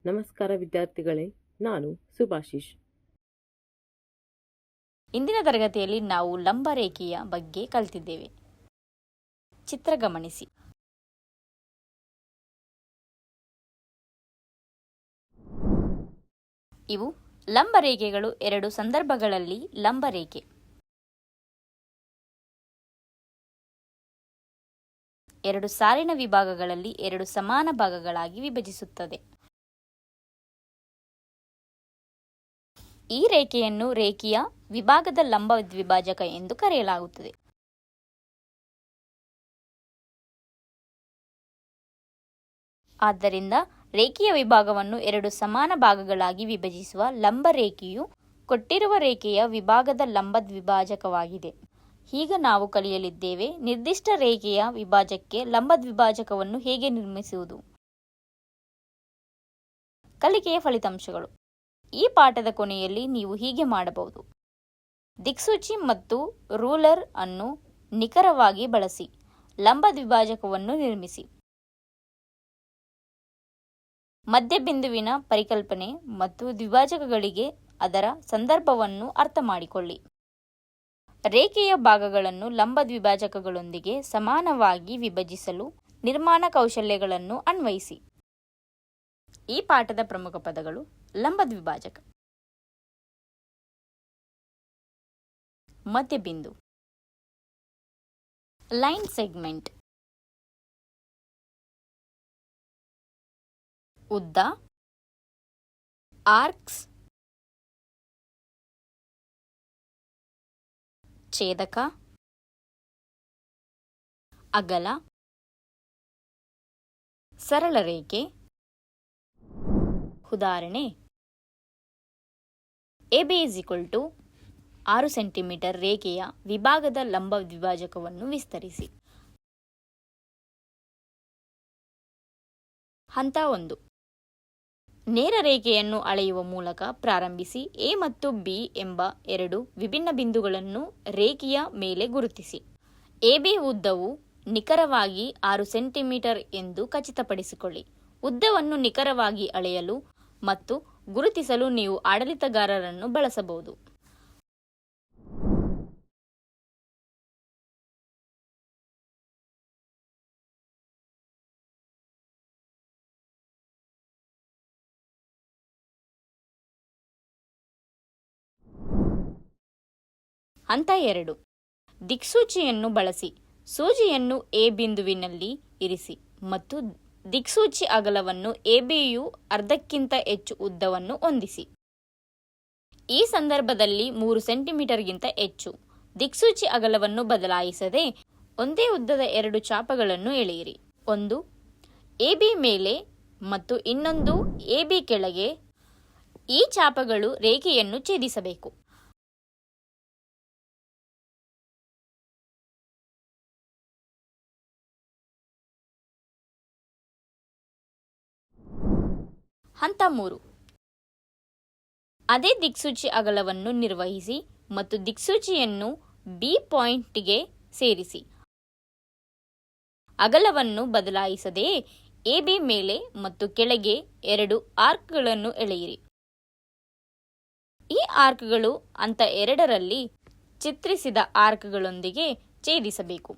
ನಮಸ್ಕಾರ ವಿದ್ಯಾರ್ಥಿಗಳೇ, ನಾನು ಸುಭಾಷಿಶ್. ಇಂದಿನ ತರಗತಿಯಲ್ಲಿ ನಾವು ಲಂಬರೇಖೆಯ ಬಗ್ಗೆ ಕಲಿತಿದ್ದೇವೆ. ಚಿತ್ರ ಗಮನಿಸಿ. ಇವು ಲಂಬರೇಖೆಗಳು. ಎರಡು ಸಂದರ್ಭಗಳಲ್ಲಿ ಲಂಬರೇಖೆ ಎರಡು ಸಾಲಿನ ವಿಭಾಗಗಳಲ್ಲಿ ಎರಡು ಸಮಾನ ಭಾಗಗಳಾಗಿ ವಿಭಜಿಸುತ್ತದೆ. ಈ ರೇಖೆಯನ್ನು ರೇಖೆಯ ವಿಭಾಗದ ಲಂಬ ದ್ವಿಭಾಜಕ ಎಂದು ಕರೆಯಲಾಗುತ್ತದೆ. ಆದ್ದರಿಂದ ರೇಖೆಯ ವಿಭಾಗವನ್ನು ಎರಡು ಸಮಾನ ಭಾಗಗಳಾಗಿ ವಿಭಜಿಸುವ ಲಂಬರೇಖೆಯು ಕೊಟ್ಟಿರುವ ರೇಖೆಯ ವಿಭಾಗದ ಲಂಬ ದ್ವಿಭಾಜಕವಾಗಿದೆ. ಈಗ ನಾವು ಕಲಿಯಲಿದ್ದೇವೆ ನಿರ್ದಿಷ್ಟ ರೇಖೆಯ ವಿಭಾಜಕಕ್ಕೆ ಲಂಬ ದ್ವಿಭಾಜಕವನ್ನು ಹೇಗೆ ನಿರ್ಮಿಸುವುದು. ಕಲಿಕೆಯ ಫಲಿತಾಂಶಗಳು. ಈ ಪಾಠದ ಕೊನೆಯಲ್ಲಿ ನೀವು ಹೀಗೆ ಮಾಡಬಹುದು. ದಿಕ್ಸೂಚಿ ಮತ್ತು ರೂಲರ್ ಅನ್ನು ನಿಖರವಾಗಿ ಬಳಸಿ ಲಂಬ ದ್ವಿಭಾಜಕವನ್ನು ನಿರ್ಮಿಸಿ. ಮಧ್ಯಬಿಂದುವಿನ ಪರಿಕಲ್ಪನೆ ಮತ್ತು ದ್ವಿಭಾಜಕಗಳಿಗೆ ಅದರ ಸಂದರ್ಭವನ್ನು ಅರ್ಥ ಮಾಡಿಕೊಳ್ಳಿ. ರೇಖೆಯ ಭಾಗಗಳನ್ನು ಲಂಬ ದ್ವಿಭಾಜಕಗಳೊಂದಿಗೆ ಸಮಾನವಾಗಿ ವಿಭಜಿಸಲು ನಿರ್ಮಾಣ ಕೌಶಲ್ಯಗಳನ್ನು ಅನ್ವಯಿಸಿ. ಈ ಪಾಠದ ಪ್ರಮುಖ ಪದಗಳು: ಲಂಬ ದ್ವಿಭಾಜಕ, ಮಧ್ಯಬಿಂದು, ಲೈನ್ ಸೆಗ್ಮೆಂಟ್, ಉದ್ದ, ಆರ್ಕ್ಸ್, ಛೇದಕ, ಅಗಲ, ಸರಳ ರೇಖೆ. ಉದಾಹರಣೆ: AB = 6 ಸೆಂಟಿಮೀಟರ್ ರೇಖೆಯ ವಿಭಾಗದ ಲಂಬ ದ್ವಿಭಾಜಕವನ್ನು ವಿಸ್ತರಿಸಿ. ಹಂತ 1. ನೇರ ರೇಖೆಯನ್ನು ಅಳೆಯುವ ಮೂಲಕ ಪ್ರಾರಂಭಿಸಿ. A ಮತ್ತು B ಎಂಬ ಎರಡು ವಿಭಿನ್ನ ಬಿಂದುಗಳನ್ನು ರೇಖೆಯ ಮೇಲೆ ಗುರುತಿಸಿ. AB ಉದ್ದವು ನಿಖರವಾಗಿ 6 ಸೆಂಟಿಮೀಟರ್ ಎಂದು ಖಚಿತಪಡಿಸಿಕೊಳ್ಳಿ. ಉದ್ದವನ್ನು ನಿಖರವಾಗಿ ಅಳೆಯಲು ಮತ್ತು ಗುರುತಿಸಲು ನೀವು ಆಡಳಿತಗಾರರನ್ನು ಬಳಸಬಹುದು. ಹಂತ 2. ದಿಕ್ಸೂಚಿಯನ್ನು ಬಳಸಿ. ಸೂಜಿಯನ್ನು A ಬಿಂದುವಿನಲ್ಲಿ ಇರಿಸಿ ಮತ್ತು ದಿಕ್ಸೂಚಿ ಅಗಲವನ್ನು ABಯು ಅರ್ಧಕ್ಕಿಂತ ಹೆಚ್ಚು ಉದ್ದವನ್ನು ಹೊಂದಿಸಿ. ಈ ಸಂದರ್ಭದಲ್ಲಿ 3 ಸೆಂಟಿಮೀಟರ್ಗಿಂತ ಹೆಚ್ಚು. ದಿಕ್ಸೂಚಿ ಅಗಲವನ್ನು ಬದಲಾಯಿಸದೆ ಒಂದೇ ಉದ್ದದ ಎರಡು ಚಾಪಗಳನ್ನು ಎಳೆಯಿರಿ. ಒಂದು AB ಮೇಲೆ ಮತ್ತು ಇನ್ನೊಂದು AB ಕೆಳಗೆ. ಈ ಚಾಪಗಳು ರೇಖೆಯನ್ನು ಛೇದಿಸಬೇಕು. ಹಂತ 3. ಅದೇ ದಿಕ್ಸೂಚಿ ಅಗಲವನ್ನು ನಿರ್ವಹಿಸಿ ಮತ್ತು ದಿಕ್ಸೂಚಿಯನ್ನು B ಪಾಯಿಂಟ್ಗೆ ಸೇರಿಸಿ. ಅಗಲವನ್ನು ಬದಲಾಯಿಸದೆ AB ಮೇಲೆ ಮತ್ತು ಕೆಳಗೆ ಎರಡು ಆರ್ಕ್ಗಳನ್ನು ಎಳೆಯಿರಿ. ಈ ಆರ್ಕ್ಗಳು ಹಂತ 2ರಲ್ಲಿ ಚಿತ್ರಿಸಿದ ಆರ್ಕ್ಗಳೊಂದಿಗೆ ಛೇದಿಸಬೇಕು.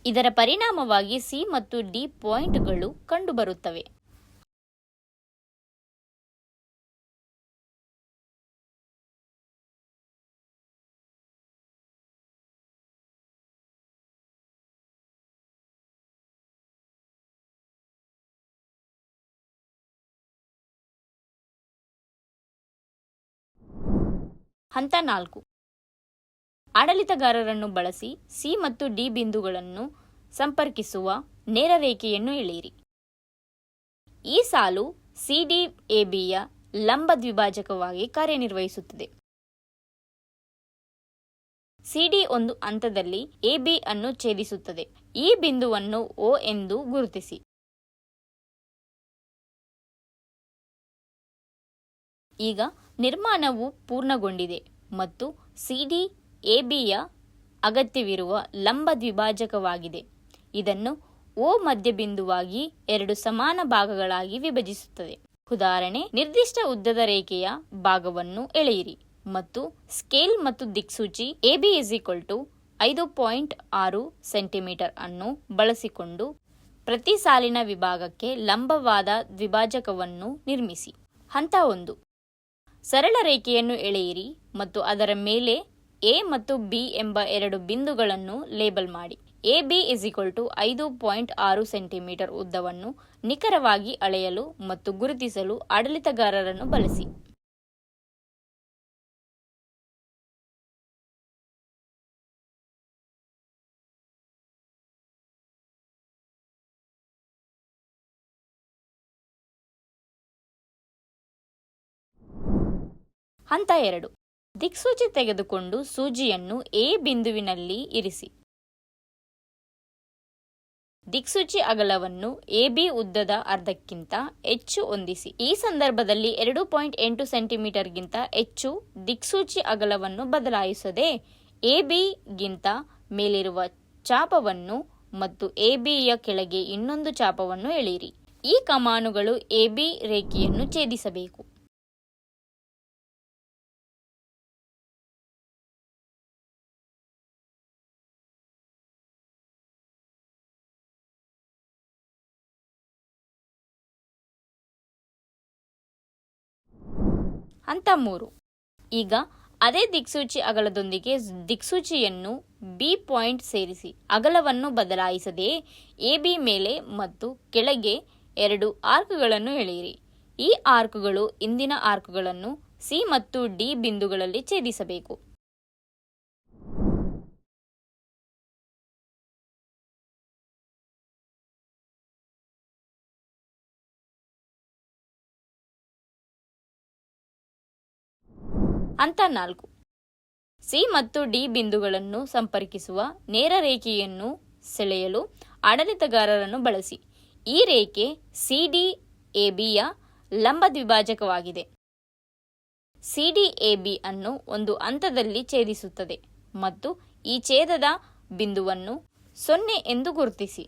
ಇದರ ಪರಿಣಾಮವಾಗಿ C ಮತ್ತು D ಪಾಯಿಂಟ್ಗಳು ಕಂಡುಬರುತ್ತವೆ. ಹಂತ 4. ಆಡಳಿತಗಾರರನ್ನು ಬಳಸಿ C ಮತ್ತು D ಬಿಂದುಗಳನ್ನು ಸಂಪರ್ಕಿಸುವ ನೇರ ರೇಖೆಯನ್ನು ಎಳೆಯಿರಿ. ಈ ಸಾಲು CDABಯ ಲಂಬ ದ್ವಿಭಾಜಕವಾಗಿ ಕಾರ್ಯನಿರ್ವಹಿಸುತ್ತದೆ. CD ಒಂದು ಹಂತದಲ್ಲಿ AB ಅನ್ನು ಛೇದಿಸುತ್ತದೆ. ಈ ಬಿಂದುವನ್ನು O ಎಂದು ಗುರುತಿಸಿ. ಈಗ ನಿರ್ಮಾಣವು ಪೂರ್ಣಗೊಂಡಿದೆ ಮತ್ತು CD ABಯ ಅಗತ್ಯವಿರುವ ಲಂಬ ದ್ವಿಭಾಜಕವಾಗಿದೆ. ಇದನ್ನು O ಮಧ್ಯಬಿಂದುವಾಗಿ ಎರಡು ಸಮಾನ ಭಾಗಗಳಾಗಿ ವಿಭಜಿಸುತ್ತದೆ. ಉದಾಹರಣೆ, ನಿರ್ದಿಷ್ಟ ಉದ್ದದ ರೇಖೆಯ ಭಾಗವನ್ನು ಎಳೆಯಿರಿ ಮತ್ತು ಸ್ಕೇಲ್ ಮತ್ತು ದಿಕ್ಸೂಚಿ AB 5.6 ಸೆಂಟಿಮೀಟರ್ ಅನ್ನು ಬಳಸಿಕೊಂಡು ಪ್ರತಿ ಸಾಲಿನ ವಿಭಾಗಕ್ಕೆ ಲಂಬವಾದ ದ್ವಿಭಾಜಕವನ್ನು ನಿರ್ಮಿಸಿ. ಹಂತ 1. ಸರಳ ರೇಖೆಯನ್ನು ಎಳೆಯಿರಿ ಮತ್ತು ಅದರ ಮೇಲೆ A ಮತ್ತು B ಎಂಬ ಎರಡು ಬಿಂದುಗಳನ್ನು ಲೇಬಲ್ ಮಾಡಿ. AB 5.6 ಸೆಂಟಿಮೀಟರ್ ಉದ್ದವನ್ನು ನಿಖರವಾಗಿ ಅಳೆಯಲು ಮತ್ತು ಗುರುತಿಸಲು ಆಡಳಿತಗಾರರನ್ನು ಬಳಸಿ. ಹಂತ 2. ದಿಕ್ಸೂಚಿ ತೆಗೆದುಕೊಂಡು ಸೂಜಿಯನ್ನು A ಬಿಂದುವಿನಲ್ಲಿ ಇರಿಸಿ. ದಿಕ್ಸೂಚಿ ಅಗಲವನ್ನು AB ಉದ್ದದ ಅರ್ಧಕ್ಕಿಂತ ಹೆಚ್ಚು ಹೊಂದಿಸಿ. ಈ ಸಂದರ್ಭದಲ್ಲಿ 2.8 ಸೆಂಟಿಮೀಟರ್ಗಿಂತ ಹೆಚ್ಚು ದಿಕ್ಸೂಚಿ ಅಗಲವನ್ನು ಬದಲಾಯಿಸದೆ AB ಗಿಂತ ಮೇಲಿರುವ ಚಾಪವನ್ನು ಮತ್ತು AB ಯ ಕೆಳಗೆ ಇನ್ನೊಂದು ಚಾಪವನ್ನು ಎಳೆಯಿರಿ. ಈ ಕಮಾನುಗಳು AB ರೇಖೆಯನ್ನು ಛೇದಿಸಬೇಕು. ಹಂತ 3. ಈಗ ಅದೇ ದಿಕ್ಸೂಚಿ ಅಗಲದೊಂದಿಗೆ ದಿಕ್ಸೂಚಿಯನ್ನು B ಪಾಯಿಂಟ್ ಸೇರಿಸಿ. ಅಗಲವನ್ನು ಬದಲಾಯಿಸದೆ AB ಮೇಲೆ ಮತ್ತು ಕೆಳಗೆ ಎರಡು ಆರ್ಕ್ಗಳನ್ನು ಎಳೆಯಿರಿ. ಈ ಆರ್ಕ್ಗಳು ಹಿಂದಿನ ಆರ್ಕ್ಗಳನ್ನು C ಮತ್ತು D ಬಿಂದುಗಳಲ್ಲಿ ಛೇದಿಸಬೇಕು. ಹಂತ 4. C ಮತ್ತು D ಬಿಂದುಗಳನ್ನು ಸಂಪರ್ಕಿಸುವ ನೇರ ರೇಖೆಯನ್ನು ಸೆಳೆಯಲು ಆಡಳಿತಗಾರರನ್ನು ಬಳಸಿ. ಈ ರೇಖೆ CD-AB ಯ ಲಂಬ ದ್ವಿಭಾಜಕವಾಗಿದೆ. CD-AB ಅನ್ನು ಒಂದು ಹಂತದಲ್ಲಿ ಛೇದಿಸುತ್ತದೆ ಮತ್ತು ಈ ಛೇದದ ಬಿಂದುವನ್ನು 0 ಎಂದು ಗುರುತಿಸಿ.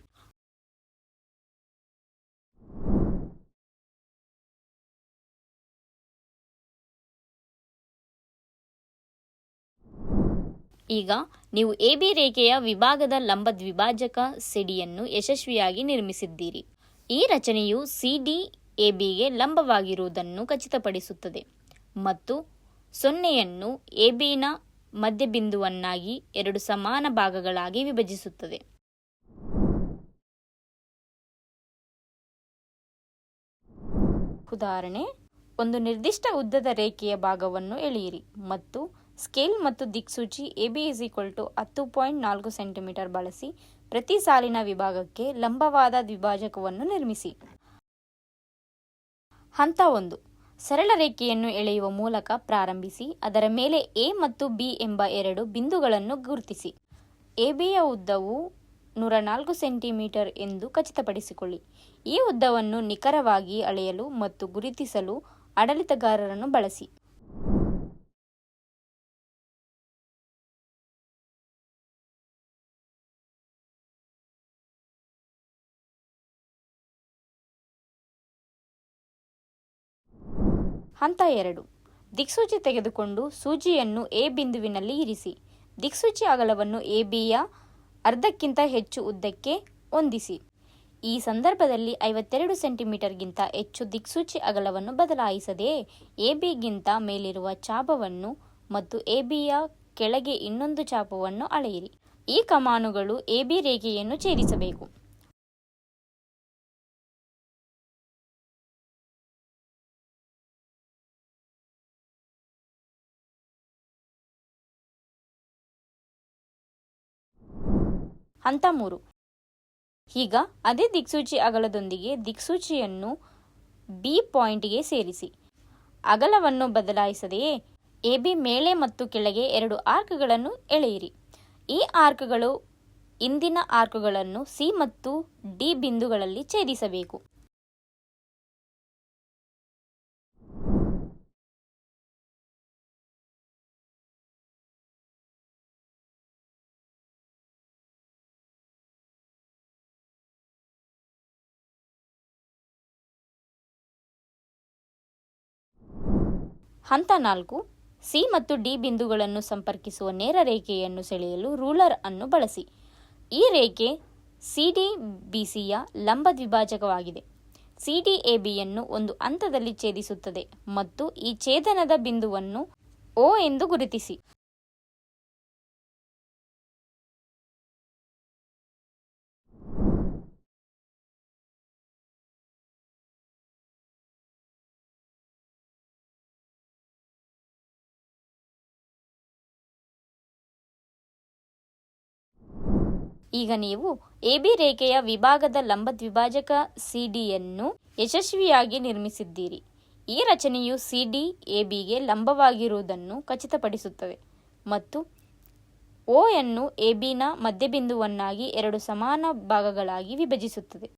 ಈಗ ನೀವು AB ರೇಖೆಯ ವಿಭಾಗದ ಲಂಬ ದ್ವಿಭಾಜಕ ಸಿಡಿಯನ್ನು ಯಶಸ್ವಿಯಾಗಿ ನಿರ್ಮಿಸಿದ್ದೀರಿ. ಈ ರಚನೆಯು CD-ABಗೆ ಲಂಬವಾಗಿರುವುದನ್ನು ಖಚಿತಪಡಿಸುತ್ತದೆ ಮತ್ತು 0ಯನ್ನು ABನ ಮಧ್ಯಬಿಂದುವನ್ನಾಗಿ ಎರಡು ಸಮಾನ ಭಾಗಗಳಾಗಿ ವಿಭಜಿಸುತ್ತದೆ. ಉದಾಹರಣೆ, ಒಂದು ನಿರ್ದಿಷ್ಟ ಉದ್ದದ ರೇಖೆಯ ಭಾಗವನ್ನು ಎಳೆಯಿರಿ ಮತ್ತು ಸ್ಕೇಲ್ ಮತ್ತು ದಿಕ್ಸೂಚಿ AB 10.4 ಸೆಂಟಿಮೀಟರ್ ಬಳಸಿ ಪ್ರತಿ ಸಾಲಿನ ವಿಭಾಗಕ್ಕೆ ಲಂಬವಾದ ದ್ವಿಭಾಜಕವನ್ನು ನಿರ್ಮಿಸಿ. ಹಂತ 1. ಸರಳ ರೇಖೆಯನ್ನು ಎಳೆಯುವ ಮೂಲಕ ಪ್ರಾರಂಭಿಸಿ. ಅದರ ಮೇಲೆ A ಮತ್ತು B ಎಂಬ ಎರಡು ಬಿಂದುಗಳನ್ನು ಗುರುತಿಸಿ. ABಯ ಉದ್ದವು 104 ಸೆಂಟಿಮೀಟರ್ ಎಂದು ಖಚಿತಪಡಿಸಿಕೊಳ್ಳಿ. ಈ ಉದ್ದವನ್ನು ನಿಖರವಾಗಿ ಅಳೆಯಲು ಮತ್ತು ಗುರುತಿಸಲು ಆಡಳಿತಗಾರರನ್ನು ಬಳಸಿ. ಹಂತ 2. ದಿಕ್ಸೂಚಿ ತೆಗೆದುಕೊಂಡು ಸೂಜಿಯನ್ನು A ಬಿಂದುವಿನಲ್ಲಿ ಇರಿಸಿ. ದಿಕ್ಸೂಚಿ ಅಗಲವನ್ನು ABಯ ಅರ್ಧಕ್ಕಿಂತ ಹೆಚ್ಚು ಉದ್ದಕ್ಕೆ ಹೊಂದಿಸಿ. ಈ ಸಂದರ್ಭದಲ್ಲಿ 52 ಸೆಂಟಿಮೀಟರ್ಗಿಂತ ಹೆಚ್ಚು ದಿಕ್ಸೂಚಿ ಅಗಲವನ್ನು ಬದಲಾಯಿಸದೆ ABಗಿಂತ ಮೇಲಿರುವ ಚಾಪವನ್ನು ಮತ್ತು ABಯ ಕೆಳಗೆ ಇನ್ನೊಂದು ಚಾಪವನ್ನು ಅಳೆಯಿರಿ. ಈ ಕಮಾನುಗಳು AB ರೇಖೆಯನ್ನು ಛೇದಿಸಬೇಕು. ಹಂತ 3. ಈಗ ಅದೇ ದಿಕ್ಸೂಚಿ ಅಗಲದೊಂದಿಗೆ ದಿಕ್ಸೂಚಿಯನ್ನು B ಪಾಯಿಂಟ್ಗೆ ಸೇರಿಸಿ. ಅಗಲವನ್ನು ಬದಲಾಯಿಸದೆಯೇ AB ಮೇಲೆ ಮತ್ತು ಕೆಳಗೆ ಎರಡು ಆರ್ಕ್ಗಳನ್ನು ಎಳೆಯಿರಿ. ಈ ಆರ್ಕ್ಗಳು ಹಿಂದಿನ ಆರ್ಕ್ಗಳನ್ನು C ಮತ್ತು D ಬಿಂದುಗಳಲ್ಲಿ ಛೇದಿಸಬೇಕು. ಹಂತ 4. ಸಿ ಮತ್ತು ಡಿ ಬಿಂದುಗಳನ್ನು ಸಂಪರ್ಕಿಸುವ ನೇರ ರೇಖೆಯನ್ನು ಸೆಳೆಯಲು ರೂಲರ್ ಅನ್ನು ಬಳಸಿ. ಈ ರೇಖೆ CD BCಯ ಲಂಬ ದ್ವಿಭಾಜಕವಾಗಿದೆ. CD ABಯನ್ನು ಒಂದು ಹಂತದಲ್ಲಿ ಛೇದಿಸುತ್ತದೆ ಮತ್ತು ಈ ಛೇದನದ ಬಿಂದುವನ್ನು O ಎಂದು ಗುರುತಿಸಿ. ಈಗ ನೀವು AB ರೇಖೆಯ ವಿಭಾಗದ ಲಂಬ ದ್ವಿಭಾಜಕ CDಯನ್ನು ಯಶಸ್ವಿಯಾಗಿ ನಿರ್ಮಿಸಿದ್ದೀರಿ. ಈ ರಚನೆಯು CD ABಗೆ ಲಂಬವಾಗಿರುವುದನ್ನು ಖಚಿತಪಡಿಸುತ್ತದೆ ಮತ್ತು O ಯನ್ನು ABನ ಮಧ್ಯಬಿಂದುವನ್ನಾಗಿ 2 ಸಮಾನ ಭಾಗಗಳಾಗಿ ವಿಭಜಿಸುತ್ತದೆ.